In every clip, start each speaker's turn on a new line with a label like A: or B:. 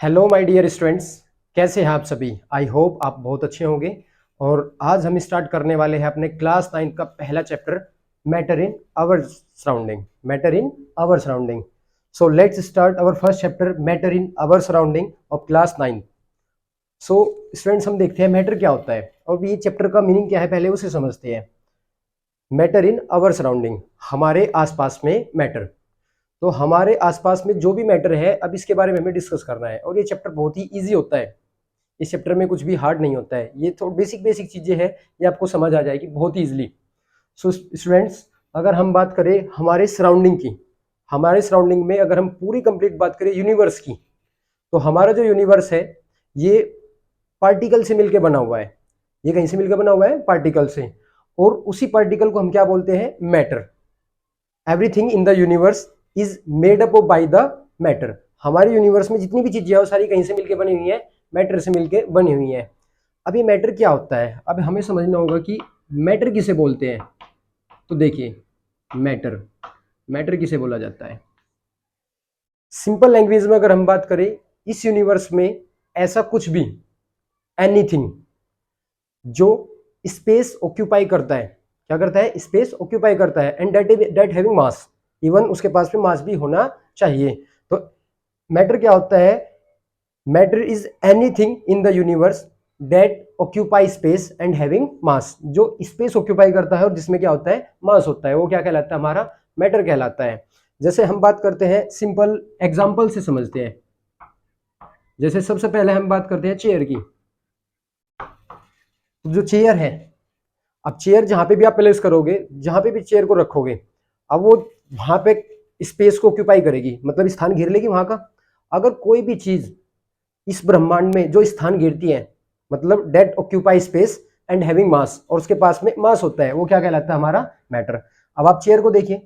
A: Hello my dear students, कैसे हैं आप सभी। आई होप आप बहुत अच्छे होंगे। और आज हम स्टार्ट करने वाले हैं अपने क्लास 9 का पहला chapter, matter in our surrounding. Matter in our surrounding. So let's start our first chapter, matter in our surrounding of class 9। सो स्टूडेंट्स, हम देखते हैं मैटर क्या होता है और ये चैप्टर का मीनिंग क्या है, पहले उसे समझते हैं। मैटर इन आवर सराउंडिंग, हमारे आसपास में मैटर। तो हमारे आसपास में जो भी मैटर है, अब इसके बारे में हमें डिस्कस करना है। और ये चैप्टर बहुत ही इजी होता है। इस चैप्टर में कुछ भी हार्ड नहीं होता है। ये तो बेसिक बेसिक चीजें हैं, ये आपको समझ आ जाएगी बहुत ही इजीली। सो स्टूडेंट्स, अगर हम बात करें हमारे सराउंडिंग की, हमारे सराउंडिंग में अगर हम पूरी कंप्लीट बात करें यूनिवर्स की, तो हमारा जो यूनिवर्स है ये पार्टिकल से मिलकर बना हुआ है। ये कहीं से मिलकर बना हुआ है? पार्टिकल से। और उसी पार्टिकल को हम क्या बोलते हैं? Matter. Everything in the universe is made up by the matter. हमारे यूनिवर्स में जितनी भी चीजें हैं वो सारी कहीं से मिलकर बनी हुई है? मैटर से मिलकर बनी हुई है। अब ये मैटर क्या होता है, अब हमें समझना होगा कि मैटर किसे बोलते हैं। तो देखिए, मैटर मैटर किसे बोला जाता है। सिंपल लैंग्वेज में अगर हम बात करें, इस यूनिवर्स में ऐसा कुछ भी, एनीथिंग, जो स्पेस ऑक्यूपाई करता है। क्या करता है? स्पेस ऑक्यूपाई करता है। And that having mass, even उसके पास में मास भी होना चाहिए। तो मैटर क्या होता है? Matter is anything in the universe that occupy space and having मास। जो स्पेस ऑक्यूपाई करता है और जिसमें क्या होता है? मास होता है, वो क्या कहलाता है? हमारा मैटर कहलाता है। जैसे हम बात करते हैं, सिंपल एग्जांपल से समझते हैं। जैसे सबसे पहले हम बात करते हैं चेयर की। तो जो चेयर है, अब चेयर जहां पे भी आप प्लेस करोगे, जहां पे भी चेयर को रखोगे, अब वो वहां पे स्पेस को ऑक्यूपाई करेगी, मतलब स्थान घेर लेगी वहां का। अगर कोई भी चीज इस ब्रह्मांड में जो स्थान घेरती है, मतलब that occupy space and having mass, और उसके पास में मास होता है, वो क्या कहलाता है? हमारा मैटर। अब आप चेयर को देखिए,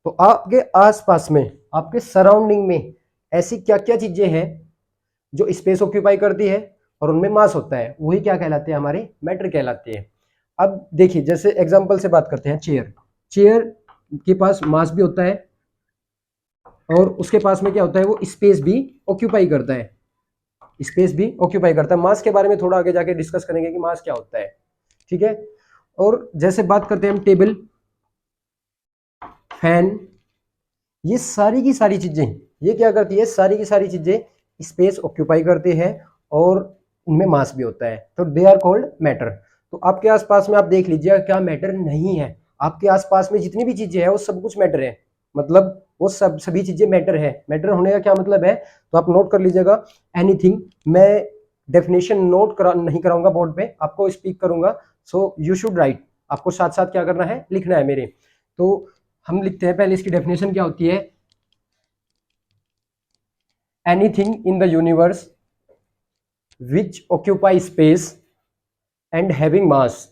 A: तो आपके आसपास में, आपके सराउंडिंग में ऐसी क्या क्या चीजें हैं जो स्पेस ऑक्यूपाई करती है और उनमें मास होता है, वही क्या कहलाते हैं? हमारे मैटर कहलाते हैं। अब देखिए, जैसे एग्जांपल से बात करते हैं, चेयर। चेयर के पास मास भी होता है और उसके पास में क्या होता है? वो स्पेस भी ऑक्यूपाई करता है। स्पेस भी ऑक्यूपाई करता है। मास के बारे में थोड़ा आगे जाके डिस्कस करेंगे कि मास क्या होता है। ठीक है। और जैसे बात करते हैं हम टेबल, फैन, ये सारी की सारी चीजें, ये क्या करती है? सारी की सारी चीजें स्पेस ऑक्यूपाई करती है और उनमें मास भी होता है, तो दे आर कॉल्ड मैटर। तो आपके आसपास में आप देख लीजिए, क्या मैटर नहीं है? आपके आसपास में जितनी भी चीजें हैं वो सब कुछ मैटर है, मतलब वो सभी चीजें मैटर है। मैटर होने का क्या मतलब है, तो आप नोट कर लीजिएगा। एनीथिंग, मैं डेफिनेशन नोट करा नहीं कराऊंगा बोर्ड पे, आपको स्पीक करूंगा। सो यू शुड राइट, आपको साथ साथ क्या करना है? लिखना है मेरे। तो हम लिखते हैं, पहले इसकी डेफिनेशन क्या होती है। Anything in the universe which occupy space and having mass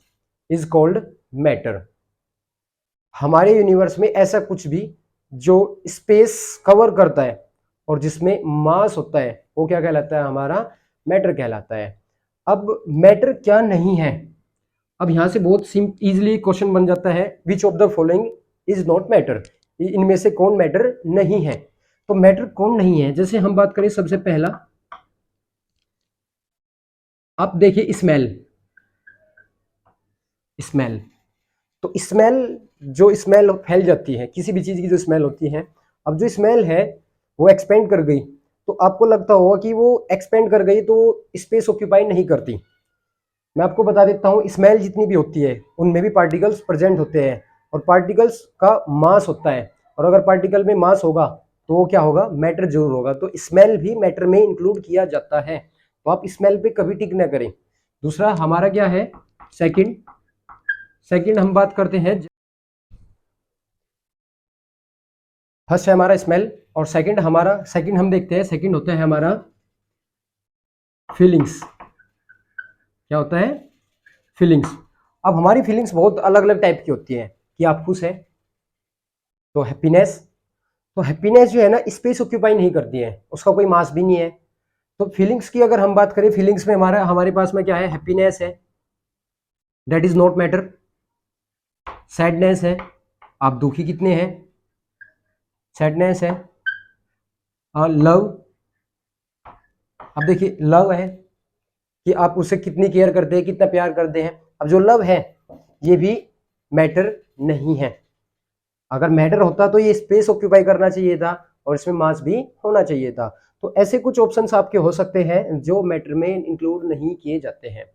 A: is called matter. हमारे यूनिवर्स में ऐसा कुछ भी जो स्पेस कवर करता है और जिसमें मास होता है, वो क्या कहलाता है? हमारा मैटर कहलाता है। अब मैटर क्या नहीं है, अब यहां से बहुत इजीली क्वेश्चन बन जाता है, which of the following is not matter. इनमें से कौन मैटर नहीं है? तो मैटर कौन नहीं है, जैसे हम बात करें, सबसे पहला आप देखिए, स्मेल। स्मेल, तो स्मेल, जो स्मेल फैल जाती है किसी भी चीज की, जो स्मेल होती है, अब जो स्मेल है वो एक्सपेंड कर गई, तो आपको लगता होगा कि वो एक्सपेंड कर गई तो स्पेस ऑक्यूपाई नहीं करती। मैं आपको बता देता हूँ, स्मेल जितनी भी होती है उनमें भी पार्टिकल्स प्रेजेंट होते हैं और पार्टिकल्स का मास होता है। और अगर पार्टिकल में मास होगा तो वो क्या होगा? मैटर जरूर होगा। तो स्मेल भी मैटर में इंक्लूड किया जाता है, तो आप स्मेल पे कभी टिक ना करें। दूसरा हमारा क्या है? सेकंड। सेकंड हम बात करते हैं, फर्स्ट है हमारा स्मेल और सेकंड हम देखते हैं, सेकंड होता है हमारा फीलिंग्स। क्या होता है? फीलिंग्स। अब हमारी फीलिंग्स बहुत अलग अलग टाइप की होती है, कि आप खुश हैं तो हैप्पीनेस। तो हैप्पीनेस जो है ना, स्पेस ऑक्यूपाई नहीं करती है, उसका कोई मास भी नहीं है। तो फीलिंग्स की अगर हम बात करें, फीलिंग्स में हमारे पास में क्या है? हैप्पीनेस है, that is not matter. Sadness है, आप दुखी कितने हैं? सैडनेस है। लव, अब देखिए लव है कि आप उसे कितनी केयर करते हैं, कितना प्यार करते हैं। अब जो लव है ये भी मैटर नहीं है। अगर मैटर होता तो ये स्पेस ऑक्यूपाई करना चाहिए था और इसमें मास भी होना चाहिए था। तो ऐसे कुछ ऑप्शंस आपके हो सकते हैं जो मैटर में इंक्लूड नहीं किए जाते हैं।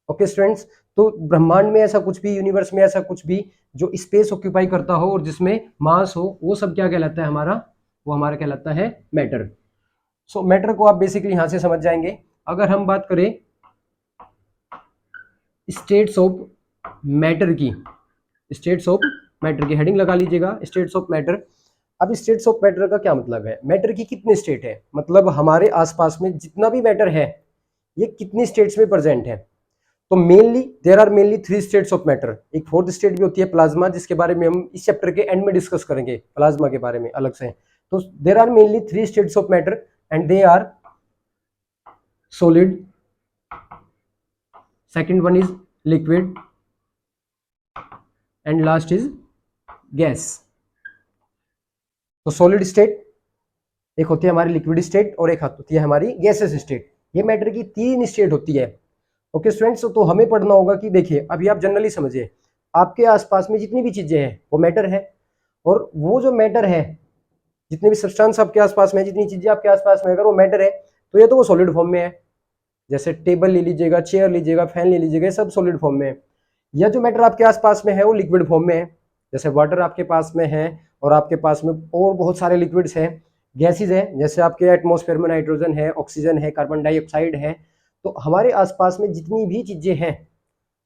A: ओके स्टूडेंट्स, तो ब्रह्मांड में ऐसा कुछ भी, यूनिवर्स में ऐसा कुछ भी जो स्पेस ऑक्यूपाई करता हो और जिसमें मास हो, वो सब क्या कहलाता है हमारा, वो हमारा कहलाता है मैटर। सो मैटर को आप बेसिकली यहां से समझ जाएंगे। अगर हम बात करें स्टेट्स ऑफ मैटर की, स्टेट्स ऑफ मैटर की हेडिंग लगा लीजिएगा, स्टेट्स ऑफ मैटर। अब स्टेट्स ऑफ मैटर का क्या मतलब है, मैटर की कितने स्टेट है, मतलब हमारे आसपास में जितना भी मैटर है ये कितनी स्टेट्स में प्रेजेंट है। तो mainly there are mainly 3 states of matter. एक 4th स्टेट भी होती है प्लाज्मा, जिसके बारे में हम इस चैप्टर के एंड में डिस्कस करेंगे प्लाज्मा के बारे में अलग से। तो there are mainly 3 states of matter and they are solid, second one is liquid and last is gas. तो सॉलिड स्टेट एक होती है हमारी लिक्विड स्टेट और एक होती है हमारी गैसेस स्टेट। ये मैटर की 3 स्टेट होती है। ओके स्टूडेंट्स, तो हमें पढ़ना होगा कि देखिए अभी आप जनरली समझिए, आपके आसपास में जितनी भी चीजें हैं वो मैटर है, और वो जो मैटर है, जितने भी सब्सटेंस आपके आसपास में, जितनी चीजें आपके आसपास में, अगर वो मैटर है तो ये तो वो सॉलिड फॉर्म में है। जैसे टेबल ले लीजिएगा, चेयर लीजिएगा, फैन ले लीजिएगा, सब सॉलिड फॉर्म में है। या जो मैटर आपके आसपास में है वो लिक्विड फॉर्म में है, जैसे वाटर आपके पास में है और आपके पास में और बहुत सारे लिक्विड्स हैं। गैसेज है, जैसे आपके एटमॉस्फेयर में नाइट्रोजन है, ऑक्सीजन है, कार्बन डाइऑक्साइड है। तो हमारे आसपास में जितनी भी चीजें हैं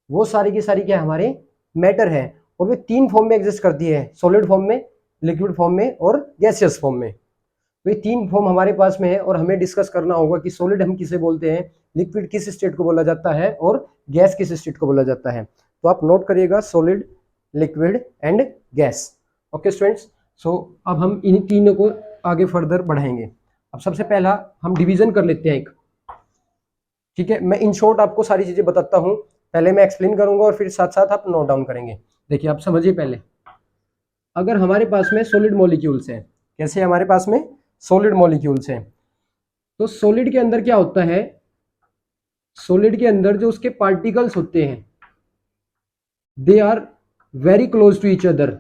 A: वो सारी की सारी क्या हमारे मैटर है, और वे 3 फॉर्म में एग्जिस्ट करती है, सॉलिड फॉर्म में, लिक्विड फॉर्म में और गैसियस फॉर्म में। तो ये 3 फॉर्म हमारे पास में है और हमें डिस्कस करना होगा कि सॉलिड हम किसे बोलते हैं, लिक्विड किस स्टेट को बोला जाता है और गैस किस स्टेट को बोला जाता है। तो आप नोट करिएगा, solid, liquid and gas. Okay students, so अब हम इन तीनों को आगे फर्दर बढ़ाएंगे। अब सबसे पहला हम डिवीजन कर लेते हैं एक, ठीक है। मैं इन शॉर्ट आपको सारी चीजें बताता हूं, पहले मैं एक्सप्लेन करूंगा और फिर साथ साथ आप नोट डाउन करेंगे। देखिए आप समझिए, पहले अगर हमारे पास में सॉलिड मॉलिक्यूल्स हैं, कैसे हमारे पास में सॉलिड मॉलिक्यूल्स हैं, तो सॉलिड के अंदर क्या होता है, सॉलिड के अंदर जो उसके पार्टिकल्स होते हैं they are very close to each other,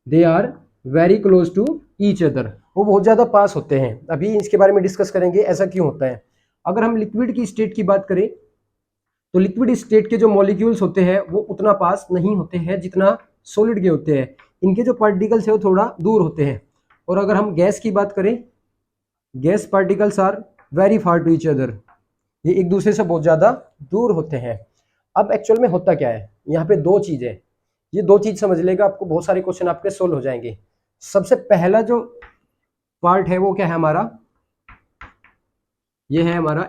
A: they are very close to each other, वो बहुत ज्यादा पास होते हैं। अभी इसके बारे में डिस्कस करेंगे ऐसा क्यों होता है। अगर हम लिक्विड की स्टेट की बात करें तो लिक्विड स्टेट के जो मॉलिक्यूल्स होते हैं वो उतना पास नहीं होते हैं जितना सॉलिड के होते हैं, इनके जो पार्टिकल्स है वो थोड़ा दूर होते हैं। और अगर हम गैस की बात करें, gas particles are very far to each other, ये एक दूसरे से बहुत ज्यादा दूर होते हैं। अब एक्चुअल में होता क्या है, यहाँ पे 2 चीज है, ये 2 चीज समझ लेगा, आपको बहुत सारे क्वेश्चन आपके सोल्व हो जाएंगे। सबसे पहला जो पार्ट है वो क्या है हमारा, ये है हमारा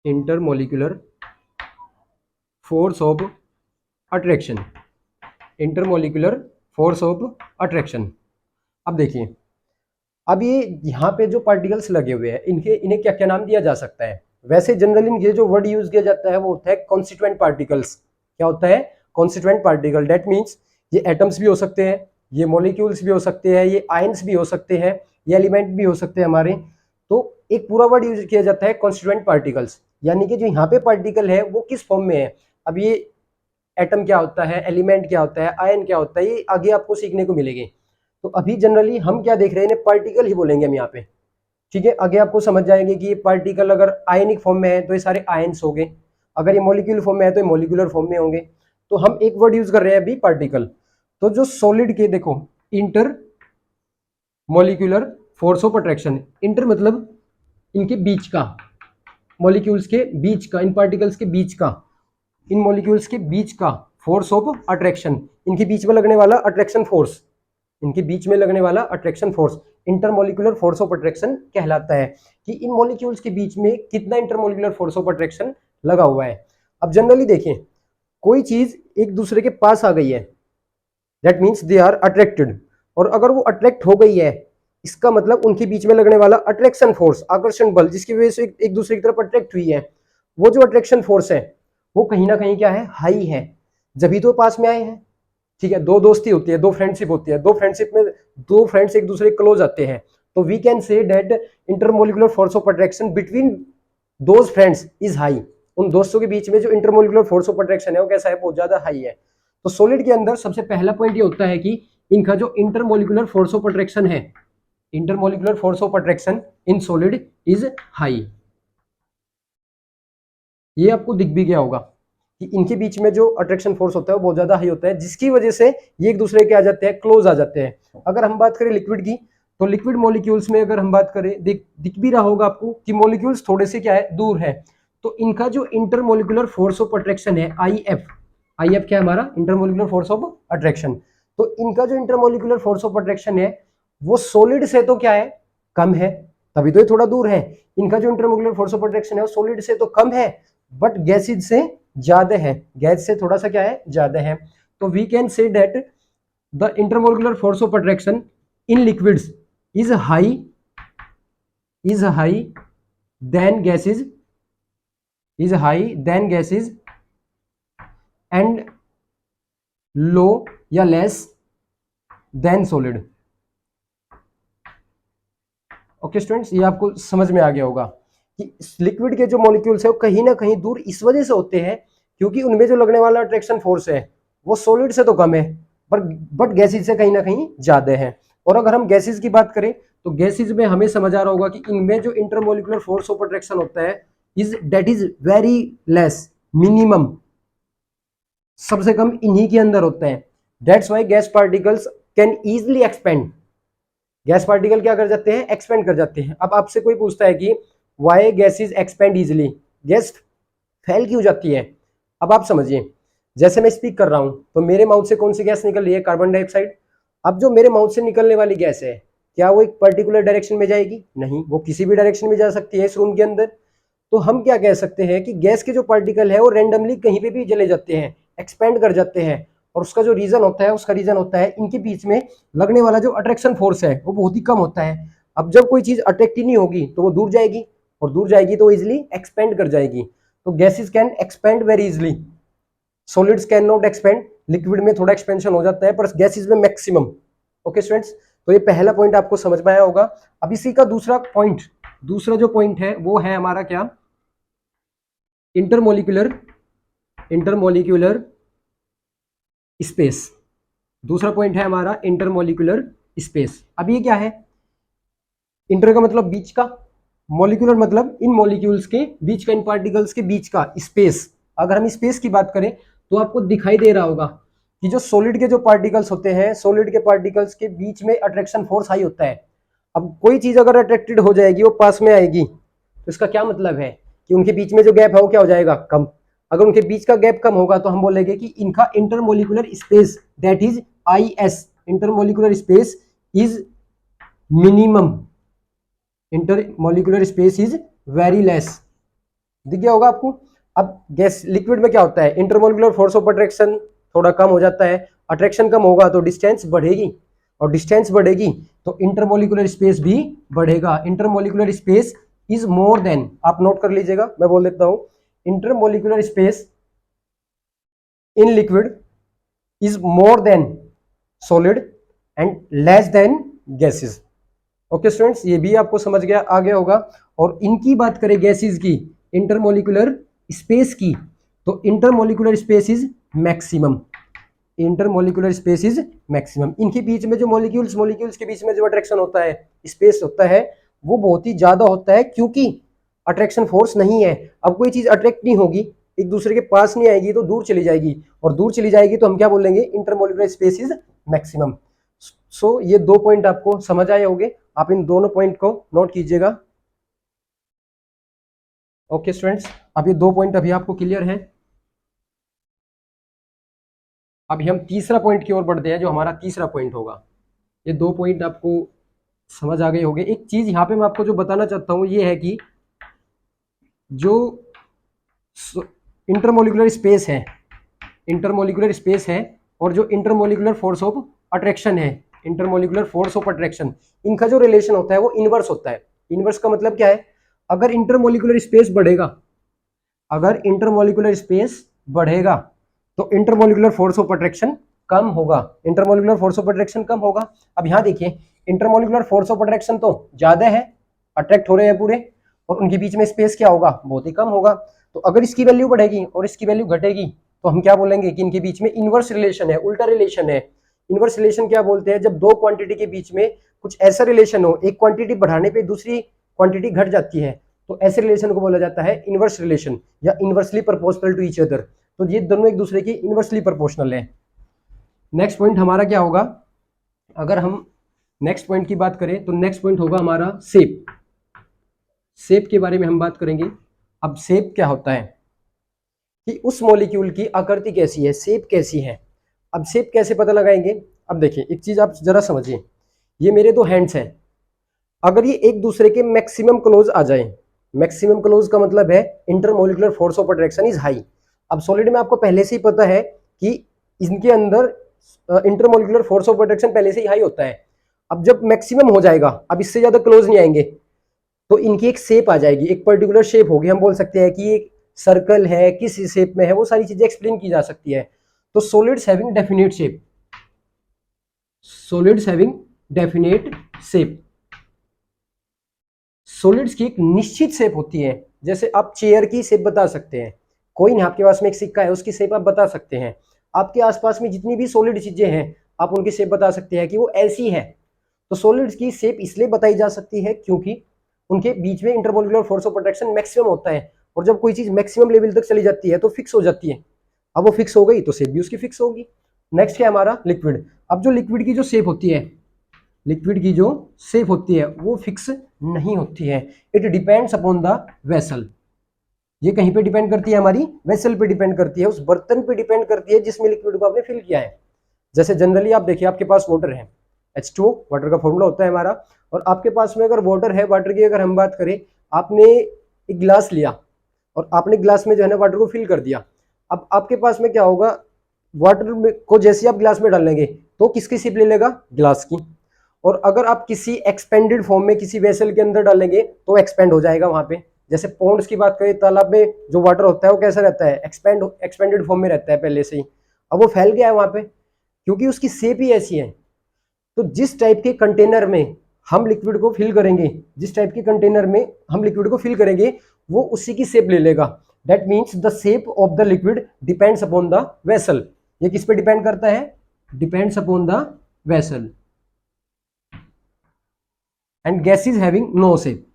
A: intermolecular force of attraction, intermolecular force of attraction. अब देखिए, अब ये यहाँ पे जो पार्टिकल्स लगे हुए हैं इन्हें क्या क्या नाम दिया जा सकता है। वैसे जनरली ये जो वर्ड यूज किया जाता है वो होता है कॉन्स्टिट्यूएंट पार्टिकल्स। क्या होता है, कॉन्स्टिट्यूएंट पार्टिकल। डेट मीन्स ये एटम्स भी हो सकते हैं, ये मॉलिक्यूल्स भी हो सकते हैं, ये आयंस भी हो सकते हैं, ये एलिमेंट भी हो सकते हैं हमारे। तो एक पूरा वर्ड यूज किया जाता है कॉन्स्टिट्यूएंट पार्टिकल्स, यानी कि जो यहाँ पे पार्टिकल है वो किस फॉर्म में है। अब ये एटम क्या होता है, एलिमेंट क्या होता है, आयन क्या होता है, ये आगे आपको सीखने को मिलेंगे। तो अभी जनरली हम क्या देख रहे हैं, पार्टिकल ही बोलेंगे हम यहाँ पे, ठीक है। आगे आपको समझ जाएंगे कि ये पार्टिकल अगर आयनिक फॉर्म में है तो ये सारे आयंस हो गए, अगर ये मॉलिक्यूल फॉर्म में है तो ये मॉलिक्यूलर फॉर्म में होंगे। तो हम एक वर्ड यूज कर रहे हैं अभी, पार्टिकल। तो जो सॉलिड के देखो, inter molecular force of attraction, inter मतलब इनके बीच का, मॉलिक्यूल्स के बीच का, इन पार्टिकल्स के बीच का, इन मॉलिक्यूल्स के बीच का फोर्स ऑफ अट्रैक्शन, इनके बीच में लगने वाला अट्रैक्शन फोर्स, इनके बीच में लगने वाला attraction force intermolecular force of attraction कहलाता है, कि इन मॉलिक्यूल्स के बीच में कितना इंटरमोलिकुलर फोर्स ऑफ अट्रैक्शन लगा हुआ है। अब जनरली देखिए, कोई चीज एक दूसरे के पास आ गई है, that means they are attracted, और अगर वो अट्रैक्ट हो गई है इसका मतलब उनके बीच में लगने वाला अट्रैक्शन फोर्स, आकर्षण बल, जिसकी वजह से एक दूसरे की तरफ अट्रैक्ट हुई है, वो जो अट्रैक्शन फोर्स है वो कहीं ना कहीं क्या है, हाई है, जब तो पास में आए हैं। ठीक है, 2 दोस्ती होती है, 2 फ्रेंडशिप होती है, 2 फ्रेंडशिप में 2 फ्रेंड्स एक दूसरे क्लोज आते हैं, तो we can say that intermolecular force of attraction between those friends is high. उन दोस्तों के बीच में जो इंटरमोलिकुलर फोर्स ऑफ अट्रैक्शन है वो कैसा है, बहुत ज्यादा हाई है। तो सॉलिड के अंदर सबसे पहला पॉइंट ये होता है कि इनका जो इंटरमोलिकुलर फोर्स ऑफ अट्रैक्शन है, intermolecular force of attraction in solid is high. ये आपको दिख भी गया होगा कि इनके बीच में जो अट्रैक्शन फोर्स होता है वो बहुत ज्यादा हाई होता है, जिसकी वजह से ये एक दूसरे के आ जाते हैं, क्लोज आ जाते हैं। अगर हम बात करें लिक्विड की, तो लिक्विड मॉलिक्यूल्स में अगर हम बात करें, दिख भी रहा होगा आपको कि मॉलिक्यूल्स थोड़े से क्या है, दूर है। तो इनका जो इंटरमोलिकुलर फोर्स ऑफ अट्रैक्शन है IF, IF क्या है हमारा, इंटरमोलिकुलर फोर्स ऑफ अट्रैक्शन। तो इनका जो इंटरमोलिकुलर फोर्स ऑफ अट्रैक्शन है वो सॉलिड से तो क्या है, कम है, तभी तो ये थोड़ा दूर है। इनका जो इंटरमोलिकुलर फोर्स ऑफ अट्रैक्शन है वो सॉलिड से तो कम है, बट गैसेज से ज्यादा है, गैस से थोड़ा सा क्या है, ज्यादा है। तो we can say that the intermolecular force of attraction in liquids is high then gases, is high than gases and low या less than solid। Okay students, ये आपको समझ में आ गया होगा कि लिक्विड के जो मॉलिक्यूल्स है वो कहीं ना कहीं दूर इस वजह से होते हैं क्योंकि उनमें जो लगने वाला अट्रैक्शन फोर्स है वो सॉलिड से तो कम है, बट गैसेज से कहीं ना कहीं ज्यादा है। और अगर हम गैसेज की बात करें तो गैसेज में हमें समझ आ रहा होगा कि इनमें जो इंटरमोलिकुलर फोर्स ऑफ अट्रैक्शन होता है that is very less, minimum, सबसे कम इन्हीं के अंदर होता है। That's why gas particles can easily expand, gas particle क्या कर जाते हैं, एक्सपेंड कर जाते हैं। अब आपसे कोई पूछता है कि why gases expand easily, gas फैल क्यों जाती है। अब आप समझिए, जैसे मैं स्पीक कर रहा हूं तो मेरे माउथ से कौन सी गैस निकल रही है, कार्बन डाइऑक्साइड। अब जो मेरे माउथ से निकलने वाली गैस है क्या वो एक पर्टिकुलर डायरेक्शन में जाएगी, नहीं, वो किसी भी डायरेक्शन में जा सकती है इस रूम के अंदर। तो हम क्या कह सकते हैं कि गैस के जो पार्टिकल है वो रैंडमली कहीं पे भी चले जाते हैं, एक्सपेंड कर जाते हैं। और उसका जो रीजन होता है, उसका रीजन होता है इनके बीच में लगने वाला जो अट्रैक्शन फोर्स है वो बहुत ही कम होता है। अब जब कोई चीज अट्रैक्ट ही नहीं होगी तो वो दूर जाएगी, और दूर जाएगी तो इजिली एक्सपेंड कर जाएगी। तो gases can expand very easily, solids can not expand. Liquid में थोड़ा एक्सपेंशन हो जाता है पर गैसेस में मैक्सिमम। ओके स्टूडेंट्स, तो ये पहला पॉइंट आपको समझ में आया होगा। अब इसी का दूसरा जो पॉइंट है वो है हमारा क्या, इंटरमोलिकुलर स्पेस। दूसरा पॉइंट है हमारा इंटरमोलिकुलर स्पेस। अब ये क्या है, इंटर का मतलब बीच का, मॉलिक्यूलर मतलब इन मॉलिक्यूल्स के बीच का, इन पार्टिकल्स के बीच का स्पेस। अगर हम स्पेस की बात करें तो आपको दिखाई दे रहा होगा कि जो सॉलिड के जो पार्टिकल्स होते हैं, सॉलिड के पार्टिकल्स के बीच में अट्रैक्शन फोर्स हाई होता है। अब कोई चीज अगर अट्रैक्टेड हो जाएगी, वो पास में आएगी, तो इसका क्या मतलब है कि उनके बीच में जो गैप है वो क्या हो जाएगा, कम। अगर उनके बीच का गैप कम होगा तो हम बोलेंगे कि इनका intermolecular space that is IS, intermolecular space is minimum, intermolecular space is very less. दिख गया होगा आपको। अब गैस लिक्विड में क्या होता है, इंटरमोलिकुलर फोर्स ऑफ अट्रैक्शन थोड़ा कम हो जाता है, अट्रैक्शन कम होगा तो डिस्टेंस बढ़ेगी, और डिस्टेंस बढ़ेगी तो इंटरमोलिकुलर स्पेस भी बढ़ेगा। Intermolecular space is more than, आप नोट कर लीजिएगा, मैं बोल देता हूं, intermolecular space in liquid is more than solid and less than gases. Okay students, ये भी आपको समझ गया आ गया होगा। और इनकी बात करें गैसेस की इंटरमोलिकुलर स्पेस की, तो intermolecular space is maximum, intermolecular space is maximum. इनके बीच में जो मॉलिक्यूल्स के बीच में जो अट्रैक्शन होता है, स्पेस होता है, वो बहुत ही ज्यादा होता है क्योंकि अट्रैक्शन फोर्स नहीं है। अब कोई चीज अट्रैक्ट नहीं होगी, एक दूसरे के पास नहीं आएगी तो दूर चली जाएगी, और दूर चली जाएगी तो हम क्या बोलेंगे, इंटरमोलिकुलर स्पेस इज मैक्सिमम। सो ये दो पॉइंट आपको समझ आए होंगे, आप इन दोनों पॉइंट को नोट कीजिएगा। ओके स्टूडेंट्स, अब ये दो पॉइंट अभी आपको क्लियर है। अभी हम तीसरा पॉइंट की ओर बढ़ते हैं, जो हमारा तीसरा पॉइंट होगा। ये दो पॉइंट आपको समझ आ गए होंगे। एक चीज यहाँ पे मैं आपको जो बताना चाहता हूँ ये है कि जो इंटरमोलिकुलर स्पेस है और जो इंटरमोलिकुलर फोर्स ऑफ अट्रैक्शन है, इंटरमोलिकुलर फोर्स ऑफ अट्रैक्शन, इनका जो रिलेशन होता है वो इनवर्स होता है। इनवर्स का मतलब क्या है, अगर इंटरमोलिकुलर स्पेस बढ़ेगा तो इंटरमोलिकुलर फोर्स ऑफ अट्रैक्शन कम होगा, इंटरमोलिकुलर फोर्स ऑफ अट्रैक्शन कम होगा। अब यहां देखिए, इंटरमोलिकुलर फोर्स ऑफ अट्रैक्शन तो ज्यादा है, अट्रैक्ट हो रहे हैं पूरे, और उनके बीच में स्पेस क्या होगा, बहुत ही कम होगा। तो अगर इसकी वैल्यू बढ़ेगी और इसकी वैल्यू घटेगी तो हम क्या बोलेंगे कि इनके बीच में इनवर्स रिलेशन है, उल्टा रिलेशन है। इनवर्स रिलेशन क्या बोलते हैं, जब दो क्वांटिटी के बीच में कुछ ऐसा रिलेशन हो, एक क्वांटिटी बढ़ाने पे दूसरी क्वांटिटी घट जाती है, तो ऐसे रिलेशन को बोला जाता है इनवर्स रिलेशन या inversely proportional to each other. तो ये दोनों एक दूसरे की इनवर्सली प्रोपोर्शनल है। नेक्स्ट पॉइंट हमारा क्या होगा, अगर हम नेक्स्ट पॉइंट की बात करें तो नेक्स्ट पॉइंट होगा हमारा शेप। शेप के बारे में हम बात करेंगे। अब शेप क्या होता है कि उस मॉलिक्यूल की आकृति कैसी है, शेप कैसी है। अब शेप कैसे पता लगाएंगे, अब देखिए एक चीज आप जरा समझिए, ये मेरे दो हैंड्स हैं, अगर ये एक दूसरे के मैक्सिमम क्लोज आ जाए, मैक्सिमम क्लोज का मतलब है intermolecular force of attraction is high. अब सॉलिड में आपको पहले से ही पता है कि इनके अंदर इंटरमोलिकुलर फोर्स ऑफ अट्रैक्शन पहले से ही हाई होता है। अब जब मैक्सिमम हो जाएगा, अब इससे ज्यादा क्लोज नहीं आएंगे, तो इनकी एक शेप आ जाएगी, एक पर्टिकुलर शेप होगी। हम बोल सकते हैं कि एक सर्कल है, किस शेप में है, वो सारी चीजें एक्सप्लेन की जा सकती है। तो solids having definite shape, solids having definite shape, solids की एक निश्चित शेप होती है। जैसे आप चेयर की शेप बता सकते हैं, कोई नहीं, आपके पास में एक सिक्का है, उसकी शेप आप बता सकते हैं। आपके आसपास में जितनी भी सॉलिड चीजें हैं, आप उनकी शेप बता सकते हैं कि वो ऐसी है। तो सॉलिड्स की शेप इसलिए बताई जा सकती है क्योंकि उनके बीच में intermolecular force of attraction maximum होता है, और जब कोई चीज मैक्सिमम लेवल तक चली जाती है तो फिक्स हो जाती है। अब वो फिक्स हो गई तो शेप भी उसकी फिक्स होगी। नेक्स्ट है हमारा लिक्विड। अब जो लिक्विड की जो शेप होती है, लिक्विड की जो शेप होती है वो फिक्स नहीं होती है, it depends upon the vessel. ये कहीं पे डिपेंड करती है, हमारी वेसल पे डिपेंड करती है, उस बर्तन पे डिपेंड करती है जिसमें लिक्विड को आपने फिल किया है। जैसे जनरली आप देखिए, आपके पास वाटर है, H2O वाटर का फॉर्मूला होता है हमारा, और आपके पास में अगर वाटर है, वाटर की अगर हम बात करें, आपने एक गिलास लिया और आपने गिलास में जो है ना वाटर को फिल कर दिया। अब आपके पास में क्या होगा, वाटर में को जैसे आप गिलास में डालेंगे तो किसकी शेप ले लेगा, गिलास की। और अगर आप किसी एक्सपेंडेड फॉर्म में किसी वेसल के अंदर डालेंगे तो एक्सपेंड हो जाएगा वहां पे। जैसे पॉन्ड्स की बात करें, तालाब में जो वाटर होता है वो कैसा रहता है, एक्सपेंडेड फॉर्म में रहता है पहले से ही। अब वो फैल गया है वहां पे क्योंकि उसकी शेप ही ऐसी है। तो जिस टाइप के कंटेनर में हम लिक्विड को फिल करेंगे, जिस टाइप के कंटेनर में हम लिक्विड को फिल करेंगे, वो उसी की शेप ले लेगा। That means the shape of the liquid depends upon the vessel. ये किस पे डिपेंड करता है, depends upon the vessel. And gases having no shape,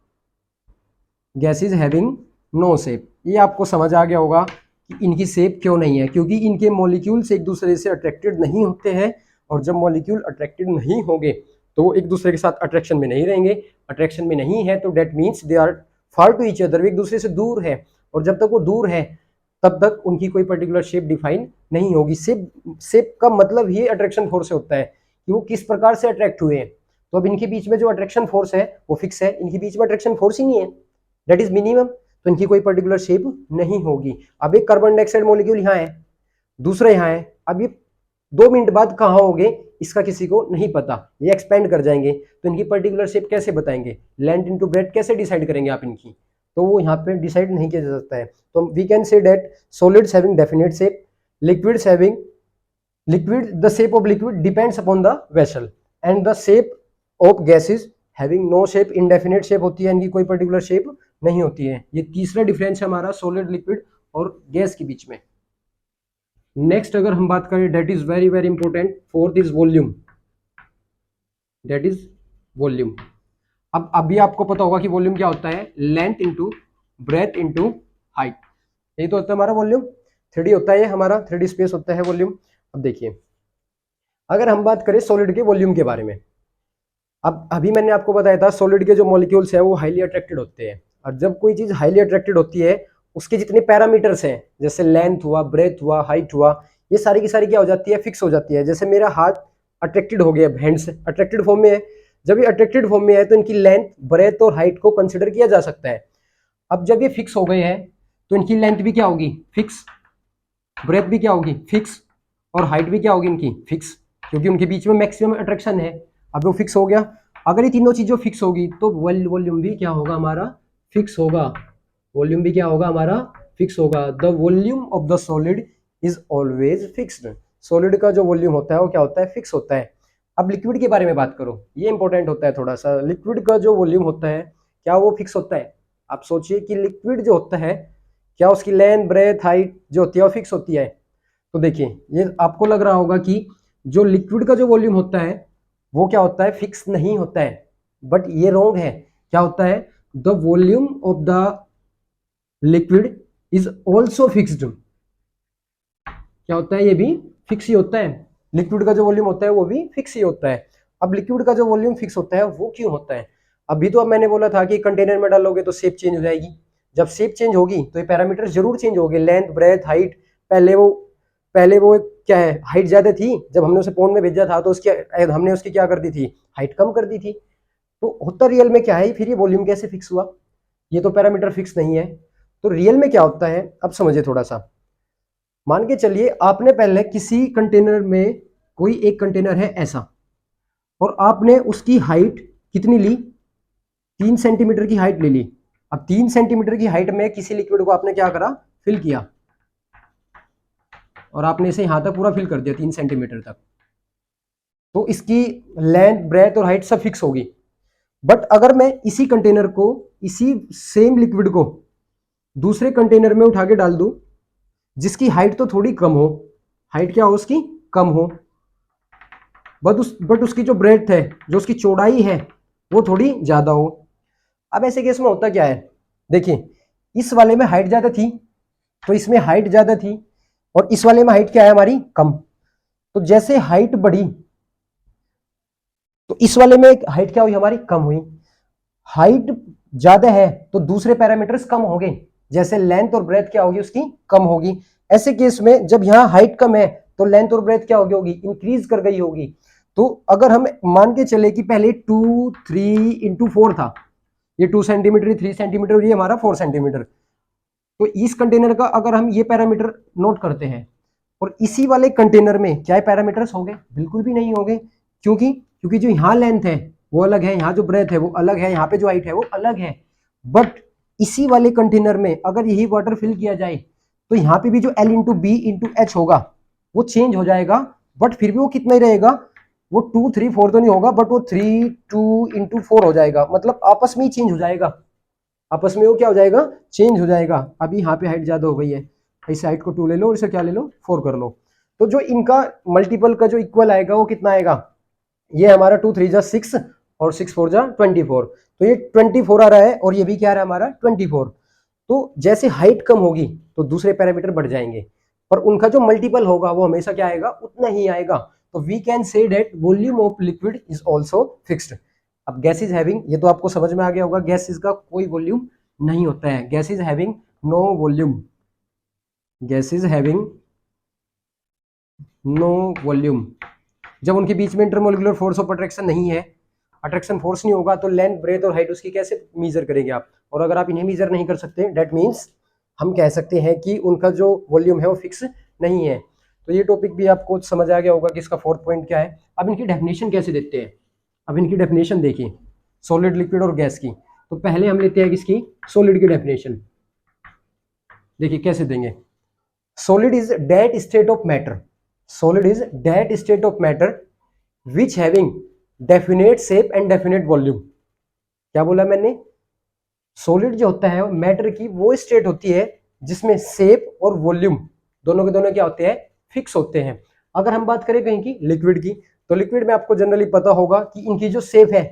A: gases having no shape. ये आपको समझ आ गया होगा कि इनकी शेप क्यों नहीं है, क्योंकि इनके मॉलिक्यूल्स एक दूसरे से अट्रैक्टेड नहीं होते हैं, और जब मॉलिक्यूल अट्रैक्टेड नहीं होंगे तो वो एक दूसरे के साथ अट्रैक्शन में नहीं रहेंगे। अट्रैक्शन में नहीं है तो that means they are far to each other, एक दूसरे से दूर है, और जब तक वो दूर है तब तक उनकी कोई पर्टिकुलर शेप डिफाइन नहीं होगी। शेप का मतलब ही अट्रैक्शन फोर्स से होता है कि वो किस प्रकार से अट्रैक्ट हुए हैं। तो अब इनके बीच में जो अट्रैक्शन फोर्स है वो फिक्स है, इनके बीच में अट्रैक्शन फोर्स ही नहीं है, दैट इज मिनिमम, तो इनकी कोई पर्टिकुलर शेप नहीं होगी। अब एक कार्बन डाइऑक्साइड मॉलिक्यूल यहाँ है, दूसरा यहाँ है, अब ये 2 मिनट बाद कहाँ होंगे इसका किसी को नहीं पता, ये एक्सपेंड कर जाएंगे, तो इनकी पर्टिकुलर शेप कैसे बताएंगे, लेंथ इनटू ब्रेड्थ कैसे डिसाइड करेंगे आप इनकी, तो वो यहाँ पे डिसाइड नहीं किया जा सकता है। तो we can say that solids having definite shape, liquids having the shape of liquid depends upon the vessel, and the shape of gases having no shape, indefinite shape होती है, इनकी कोई पर्टिकुलर शेप नहीं होती है। ये तीसरा डिफरेंस है हमारा सॉलिड, लिक्विड और गैस के बीच में। नेक्स्ट अगर हम बात करें, that is very very important, fourth is volume, that is volume. अब अभी आपको पता होगा कि वॉल्यूम क्या होता है, length into breadth into height, यही तो होता है हमारा वॉल्यूम। 3D होता है ये हमारा, 3D स्पेस होता है वॉल्यूम। अब देखिए, अगर हम बात करें सॉलिड के वॉल्यूम के बारे में, अब अभी मैंने आपको बताया था सॉलिड के जो मॉलिक्यूल्स हैं वो हाईली अट्रैक्टेड होते हैं, और जब कोई चीज हाईली अट्रैक्टेड होती है उसके जितने पैरामीटर्स हैं, जैसे लेंथ हुआ, ब्रेथ हुआ, हाइट हुआ, ये सारी की सारी क्या हो जाती है, फिक्स हो जाती है। जैसे मेरा हाथ अट्रैक्टेड हो गया, हैंड से अट्रैक्टेड फॉर्म में है, जब ये अट्रैक्टेड फॉर्म में है तो इनकी लेंथ, ब्रेथ और हाइट को कंसिडर किया जा सकता है। अब जब ये फिक्स हो गए हैं तो इनकी लेंथ भी क्या होगी, फिक्स, ब्रेथ भी क्या होगी, फिक्स, और हाइट भी क्या होगी इनकी, फिक्स, क्योंकि उनके बीच में मैक्सिमम अट्रैक्शन है। अब वो फिक्स हो गया, अगर ये तीनों चीजों फिक्स होगी तो वॉल्यूम भी क्या होगा हमारा, फिक्स होगा। वॉल्यूम भी क्या होगा हमारा, फिक्स होगा। The volume of the solid is always fixed, solid का जो वॉल्यूम होता है वो क्या होता है, फिक्स होता है। अब लिक्विड के बारे में बात करो, ये इंपॉर्टेंट होता है थोड़ा सा। लिक्विड का जो वॉल्यूम होता है क्या वो फिक्स होता है? आप सोचिए कि लिक्विड जो होता है क्या उसकी लेंथ ब्रेथ हाइट जो होती है वो फिक्स होती है? तो देखिए ये आपको लग रहा होगा कि जो लिक्विड का जो वॉल्यूम होता है वो क्या होता है, फिक्स नहीं होता है। बट ये रॉन्ग है। क्या होता है? The volume of the liquid is also fixed. क्या होता है? ये भी फिक्स ही होता है। लिक्विड का जो वॉल्यूम होता है वो भी फिक्स ही होता है। अब लिक्विड का जो वॉल्यूम फिक्स होता है वो क्यों होता है? अभी तो अब मैंने बोला था कि कंटेनर में डालोगे तो शेप चेंज हो जाएगी। जब शेप चेंज होगी तो ये पैरामीटर जरूर चेंज होंगे, लेंथ ब्रेथ हाइट। पहले वो क्या है, हाइट ज्यादा थी, जब हमने उसे पौंड में भेजा था तो उसकी हमने उसकी क्या कर दी थी, हाइट कम कर दी थी। तो होता रियल में क्या है, फिर ये वॉल्यूम कैसे फिक्स हुआ? ये तो पैरामीटर फिक्स नहीं है। तो रियल में क्या होता है अब समझिए थोड़ा सा। मान के चलिए आपने पहले किसी कंटेनर में, कोई एक कंटेनर है ऐसा, और आपने उसकी हाइट कितनी ली, 3 सेंटीमीटर की हाइट ले ली। अब 3 सेंटीमीटर की हाइट में किसी लिक्विड को आपने क्या करा, फिल किया, और आपने इसे यहां तक पूरा फिल कर दिया 3 सेंटीमीटर तक। तो इसकी लेंथ ब्रेथ और हाइट सब फिक्स होगी। बट अगर मैं इसी कंटेनर को, इसी सेम लिक्विड को दूसरे कंटेनर में उठा के डाल दूं जिसकी हाइट तो थोड़ी कम हो, हाइट क्या हो उसकी, कम हो, बट उसकी जो ब्रेथ है, जो उसकी चौड़ाई है वो थोड़ी ज्यादा हो। अब ऐसे केस में होता क्या है, देखिए इस वाले में हाइट ज्यादा थी तो इसमें हाइट ज्यादा थी, और इस वाले में हाइट क्या है हमारी, कम। तो जैसे हाइट बढ़ी तो इस वाले में हाइट क्या हुई हमारी, कम हुई। हाइट ज्यादा है तो दूसरे पैरामीटर्स कम हो गए, जैसे लेंथ और ब्रेथ क्या होगी उसकी, कम होगी। ऐसे केस में जब यहाँ हाइट कम है तो लेंथ और ब्रेथ क्या होगी, इंक्रीज कर गई होगी। तो अगर हम मान के चले कि पहले 2 3 into 4 था, ये 2 सेंटीमीटर, 3 सेंटीमीटर, ये हमारा 4 सेंटीमीटर। तो इस कंटेनर का अगर हम ये पैरामीटर नोट करते हैं और इसी वाले कंटेनर में क्या पैरामीटर्स होंगे, बिल्कुल भी नहीं होंगे। क्योंकि जो यहाँ लेंथ है वो अलग है, यहाँ जो ब्रेथ है वो अलग है, यहाँ पे जो हाइट है वो अलग है। बट इसी वाले कंटेनर में अगर यही वाटर फिल किया जाए तो यहाँ पे भी जो L into B into H होगा वो चेंज हो जाएगा। बट फिर भी वो कितना ही रहेगा, वो 2 3 4 तो नहीं होगा, बट वो 3 2 into 4 हो जाएगा। मतलब आपस में ही चेंज हो जाएगा, आपस में वो क्या हो जाएगा, चेंज हो जाएगा। अभी यहाँ पे हाइट ज्यादा हो गई है, इस हाइट को 2 ले लो और इसे क्या ले लो, 4 कर लो। तो जो इनका मल्टीपल का जो इक्वल आएगा वो कितना आएगा, ये हमारा 2 3 जा 6 और 6 4 जा 24। तो ये 24 आ रहा है और ये भी क्या आ रहा है हमारा 24। तो जैसे हाइट कम होगी तो दूसरे पैरामीटर बढ़ जाएंगे, पर उनका जो मल्टीपल होगा वो हमेशा क्या आएगा, उतना ही आएगा। तो we can say that volume of liquid is also fixed. अब गैस इज हैविंग, ये तो आपको समझ में आ गया होगा, गैस का कोई वॉल्यूम नहीं होता है। Gas is having no volume, gas is having no volume. जब उनके बीच में इंटरमोलिकुलर फोर्स ऑफ अट्रैक्शन नहीं है, अट्रैक्शन फोर्स नहीं होगा, तो लेंथ ब्रेथ और हाइट उसकी कैसे मेजर करेंगे आप? और अगर आप इन्हें मेजर नहीं कर सकते डेट मीन्स हम कह सकते हैं कि उनका जो वॉल्यूम है वो फिक्स नहीं है। तो ये टॉपिक भी आपको समझ आ गया होगा कि इसका 4th पॉइंट क्या है। अब इनकी डेफिनेशन कैसे देते हैं, अब इनकी डेफिनेशन देखिए, सॉलिड लिक्विड और गैस की। तो पहले हम लेते हैं किसकी, सॉलिड की डेफिनेशन। देखिए कैसे देंगे, solid is that state of matter, solid is that state of matter which having definite shape and definite volume। क्या बोला मैंने, सॉलिड जो होता है मैटर की वो स्टेट होती है जिसमें शेप और वॉल्यूम दोनों के दोनों क्या होते हैं, फिक्स होते हैं। अगर हम बात करें कहीं की लिक्विड की, तो लिक्विड में आपको जनरली पता होगा कि इनकी जो शेप है,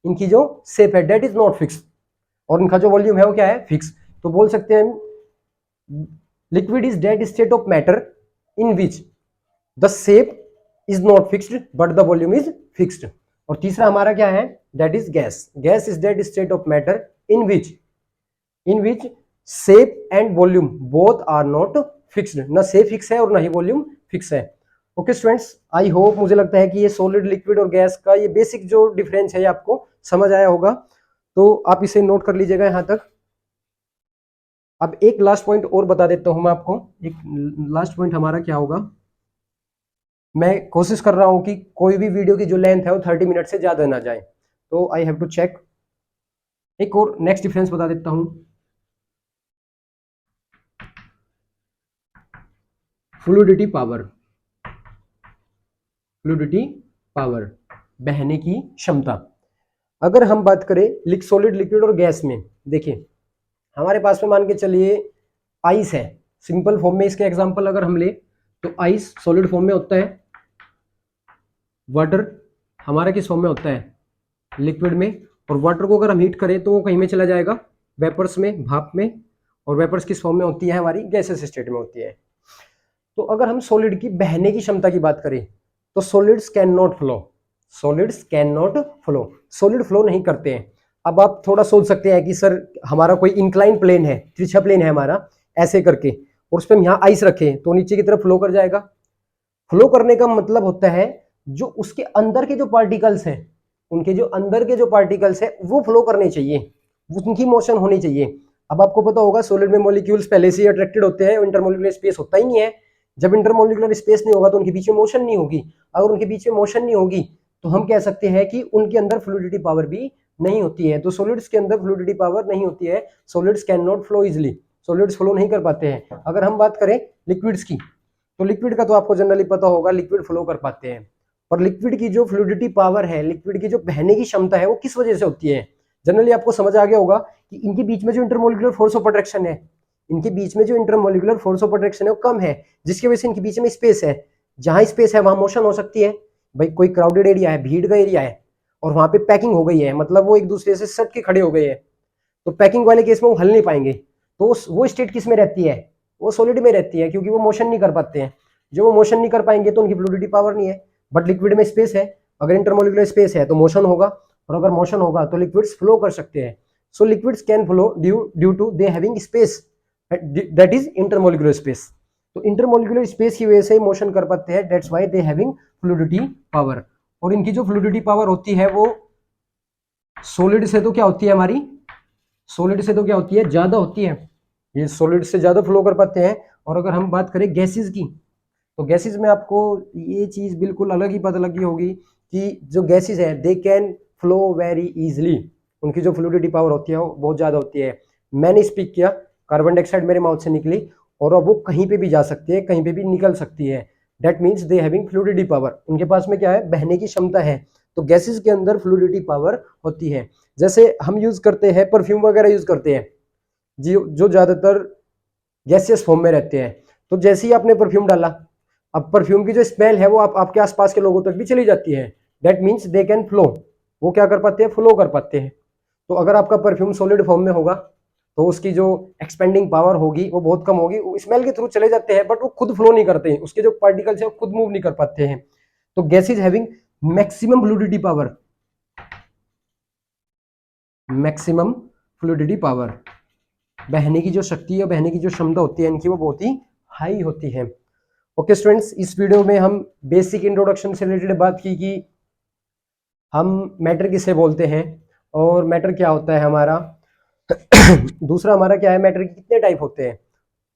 A: इनकी जो शेप है डेट इज नॉट फिक्स, और इनका जो वॉल्यूम है वो क्या है, फिक्स। तो बोल सकते हैं liquid is that state of matter in which the shape is not fixed but the volume is fixed. और तीसरा हमारा क्या है, that is gas, gas is that state of matter in which shape and volume both are not fixed, ना shape fixed है और ना ही वॉल्यूम फिक्स है। ओके स्टूडेंट्स, आई होप, मुझे लगता है कि ये सॉलिड लिक्विड और गैस का ये बेसिक जो डिफरेंस है ये आपको समझ आया होगा। तो आप इसे नोट कर लीजिएगा यहां तक। अब एक लास्ट पॉइंट और बता देता हूं मैं आपको, एक लास्ट पॉइंट हमारा क्या होगा। मैं कोशिश कर रहा हूं कि कोई भी वीडियो की जो लेंथ है वो 30 मिनट से ज्यादा ना जाए, तो आई हैव टू चेक। एक और नेक्स्ट डिफरेंस बता देता हूं, फ्लूइडिटी पावर, फ्लूइडिटी पावर, बहने की क्षमता। अगर हम बात करें सॉलिड, लिक्विड और गैस में, देखिए हमारे पास में मान के चलिए आइस है, सिंपल फॉर्म में इसके एग्जांपल अगर हम ले तो आइस सॉलिड फॉर्म में होता है, वाटर हमारा किस फॉर्म में होता है, लिक्विड में, और वाटर को अगर हम हीट करें तो वो कहीं में चला जाएगा, वेपर्स में, भाप में, और वेपर्स किस फॉर्म में होती है, हमारी गैसेस स्टेट में होती है। तो अगर हम सॉलिड की बहने की क्षमता की बात करें तो solids can not flow, solids can not flow, solid flow नहीं करते हैं। अब आप थोड़ा सोच सकते हैं कि सर हमारा कोई इंक्लाइन प्लेन है, तिरछा प्लेन है हमारा ऐसे करके, और उस पर हम यहाँ आइस रखें तो नीचे की तरफ फ्लो कर जाएगा। फ्लो करने का मतलब होता है जो उसके अंदर के जो पार्टिकल्स हैं, उनके जो अंदर के जो पार्टिकल्स है वो फ्लो करने चाहिए, उनकी मोशन होनी चाहिए। अब आपको पता होगा सॉलिड में मॉलिक्यूल्स पहले से ही अट्रैक्टेड होते हैं, इंटरमॉलिक्यूलर स्पेस होता ही नहीं है। जब इंटरमॉलिक्यूलर स्पेस नहीं होगा तो उनके बीच में मोशन नहीं होगी, अगर उनके बीच में मोशन नहीं होगी तो हम कह सकते हैं कि उनके अंदर फ्लूइडिटी पावर भी नहीं होती है। तो सॉलिड्स के अंदर फ्लूइडिटी पावर नहीं होती है, solids can not flow easily, solids flow नहीं कर पाते हैं। अगर हम बात करें लिक्विड्स की तो लिक्विड का तो आपको जनरली पता होगा, लिक्विड फ्लो कर पाते हैं। और लिक्विड की जो फ्लूइडिटी पावर है, लिक्विड की जो बहने की क्षमता है वो किस वजह से होती है, जनरली आपको समझ आ गया होगा कि इनके बीच में जो इंटरमॉलिक्यूलर फोर्स ऑफ अट्रैक्शन है, इनके बीच में जो इंटरमॉलिक्यूलर फोर्स ऑफ अट्रैक्शन है वो कम है, जिसकी वजह से इनके बीच में स्पेस है। जहां स्पेस है वहां मोशन हो सकती है। भाई कोई क्राउडेड एरिया है, भीड़ का एरिया है, और वहां पे पैकिंग हो गई है, मतलब वो एक दूसरे से सट के खड़े हो गए हैं, तो पैकिंग वाले केस में वो हल नहीं पाएंगे। तो वो स्टेट किस में रहती है, वो सॉलिड में रहती है, क्योंकि वो मोशन नहीं कर पाते हैं। जो वो मोशन नहीं कर पाएंगे तो उनकी फ्लूइडिटी पावर नहीं है। बट लिक्विड में स्पेस है, अगर इंटरमॉलिक्यूलर स्पेस है तो मोशन होगा, और अगर मोशन होगा तो लिक्विड्स फ्लो कर सकते हैं। So liquids can flow due to they having space, that is intermolecular space. तो इंटरमॉलिक्यूलर स्पेस की वजह से मोशन कर पाते हैं, that's why they having fluidity power. और इनकी जो फ्लूइडिटी पावर होती है वो सॉलिड से तो क्या होती है हमारी, सॉलिड से तो क्या होती है, ज्यादा होती है, ये सॉलिड से ज्यादा फ्लो कर पाते हैं। और अगर हम बात करें गैसेस की तो गैसेस में आपको ये चीज बिल्कुल अलग ही पता लगी होगी कि जो गैसेस है they can flow very easily, उनकी जो फ्लूइडिटी पावर होती है वो बहुत ज्यादा होती है। मैंने स्पीक किया, कार्बन डाइऑक्साइड मेरे माउथ से निकली और अब वो कहीं पे भी जा सकती है, कहीं पे भी निकल सकती है, that means they having fluidity power, उनके पास में क्या है, बहने की क्षमता है। तो गैसेस के अंदर फ्लूइडिटी पावर होती है। जैसे हम यूज करते हैं परफ्यूम वगैरह यूज करते हैं जो ज्यादातर गैसियस फॉर्म में रहते हैं। तो जैसे ही आपने परफ्यूम डाला, अब परफ्यूम की जो स्मेल है वो आपके आसपास के लोगों तक भी चली जाती है, that means they can flow, वो क्या कर पाते हैं, फ्लो कर पाते हैं। तो अगर आपका परफ्यूम सॉलिड फॉर्म में होगा तो उसकी जो एक्सपेंडिंग पावर होगी वो बहुत कम होगी, वो स्मेल के थ्रू चले जाते हैं बट वो खुद फ्लो नहीं करते हैं, उसके जो पार्टिकल्स है वो खुद मूव नहीं कर पाते हैं। तो gas is having maximum fluidity power, maximum fluidity power, बहने की जो शक्ति है, बहने की जो क्षमता होती है इनकी वो बहुत ही हाई होती है। ओके स्टूडेंट्स, इस वीडियो में हम बेसिक इंट्रोडक्शन से रिलेटेड बात की कि हम मैटर किसे बोलते हैं और मैटर क्या होता है हमारा। दूसरा हमारा क्या है, मैटर के कितने टाइप होते हैं,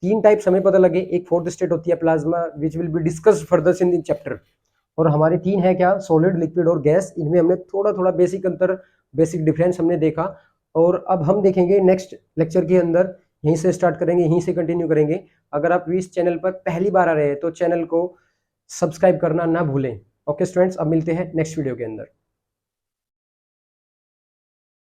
A: 3 टाइप्स हमें पता लगे। एक फोर्थ स्टेट होती है plasma which will be discussed further in the chapter, और हमारे 3 है क्या, सॉलिड, लिक्विड और गैस। इनमें हमने थोड़ा थोड़ा बेसिक अंतर, बेसिक डिफरेंस हमने देखा। और अब हम देखेंगे नेक्स्ट लेक्चर के अंदर, यहीं से स्टार्ट करेंगे, यहीं से कंटिन्यू करेंगे। अगर आप इस चैनल पर पहली बार आ रहे हैं तो चैनल को सब्सक्राइब करना ना भूलें। ओके स्टूडेंट्स, अब मिलते हैं नेक्स्ट वीडियो के अंदर।